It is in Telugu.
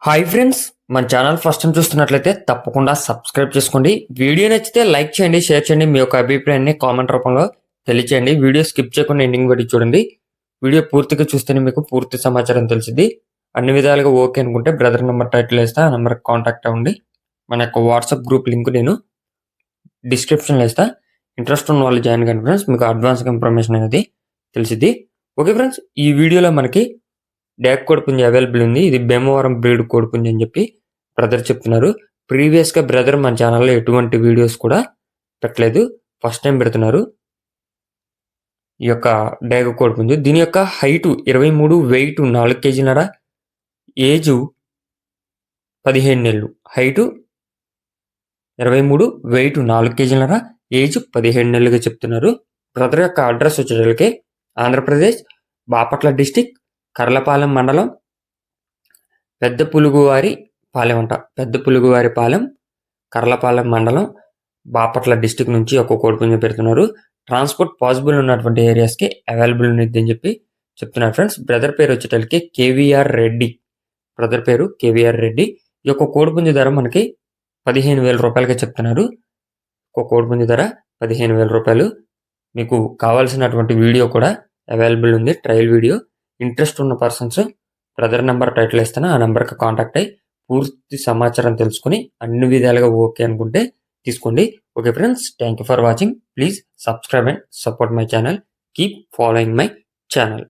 హాయ్ ఫ్రెండ్స్, మన ఛానల్ ఫస్ట్ టైం చూస్తున్నట్లయితే తప్పకుండా సబ్స్క్రైబ్ చేసుకోండి. వీడియో నచ్చితే లైక్ చేయండి, షేర్ చేయండి. మీ యొక్క అభిప్రాయాన్ని కామెంట్ రూపంలో తెలియచేయండి. వీడియో స్కిప్ చేయకుండా ఎండింగ్ వరకు చూడండి. వీడియో పూర్తిగా చూస్తేనే మీకు పూర్తి సమాచారం తెలిసింది. అన్ని విధాలుగా ఓకే అనుకుంటే బ్రదర్ నెంబర్ టైటిల్ వేస్తే ఆ నెంబర్కి కాంటాక్ట్ అవ్వండి. మన యొక్క వాట్సాప్ గ్రూప్ లింక్ నేను డిస్క్రిప్షన్లో వేస్తా. ఇంట్రెస్ట్ ఉన్న వాళ్ళు జాయిన్ కండి ఫ్రెండ్స్. మీకు అడ్వాన్స్గా ఇన్ఫర్మేషన్ అనేది తెలిసింది. ఓకే ఫ్రెండ్స్, ఈ వీడియోలో మనకి డాక్ కోడిపుంజి అవైలబుల్ ఉంది. ఇది భీమవరం బ్రీడ్ కోడిపుంజి అని చెప్పి బ్రదర్ చెప్తున్నారు. ప్రీవియస్గా బ్రదర్ మన ఛానల్లో ఎటువంటి వీడియోస్ కూడా పెట్టలేదు, ఫస్ట్ టైం పెడుతున్నారు. ఈ యొక్క డాగ్ కోడిపుంజి దీని యొక్క హైటు 23, వెయిట్ 4 కేజీలన్నర, ఏజు 15 నెలలు. హైటు 23, వెయిట్ 4 కేజీలన్నర, ఏజ్ 15 నెలలుగా చెప్తున్నారు. బ్రదర్ యొక్క అడ్రస్ వచ్చేటప్పటికి ఆంధ్రప్రదేశ్ బాపట్ల డిస్టిక్ కర్లపాలెం మండలం పెద్ద పులుగువారి పాలెం కర్లపాలెం మండలం బాపట్ల డిస్టిక్ నుంచి ఒక కోడిపుంజ పెడుతున్నారు. ట్రాన్స్పోర్ట్ పాసిబుల్ ఉన్నటువంటి ఏరియాస్కి అవైలబుల్ ఉంది అని చెప్పి చెప్తున్నారు ఫ్రెండ్స్. బ్రదర్ పేరు వచ్చేటప్పటికి కేవీఆర్ రెడ్డి. బ్రదర్ పేరు కేవీఆర్ రెడ్డి. ఈ యొక్క కోడిపుంజ ధర మనకి 15,000 రూపాయలుగా చెప్తున్నారు. ఒక కోడిపుంజ ధర 15,000 రూపాయలు. మీకు కావాల్సినటువంటి వీడియో కూడా అవైలబుల్ ఉంది, ట్రయల్ వీడియో. ఇంట్రెస్ట్ ఉన్న పర్సన్స్ బ్రదర్ నెంబర్ టైటిల్ ఇస్తాను, ఆ నెంబర్కి కాంటాక్ట్ అయ్యి పూర్తి సమాచారం తెలుసుకుని అన్ని విధాలుగా ఓకే అనుకుంటే తీసుకోండి. Okay friends, thank you for watching. Please subscribe and support my channel. Keep following my channel.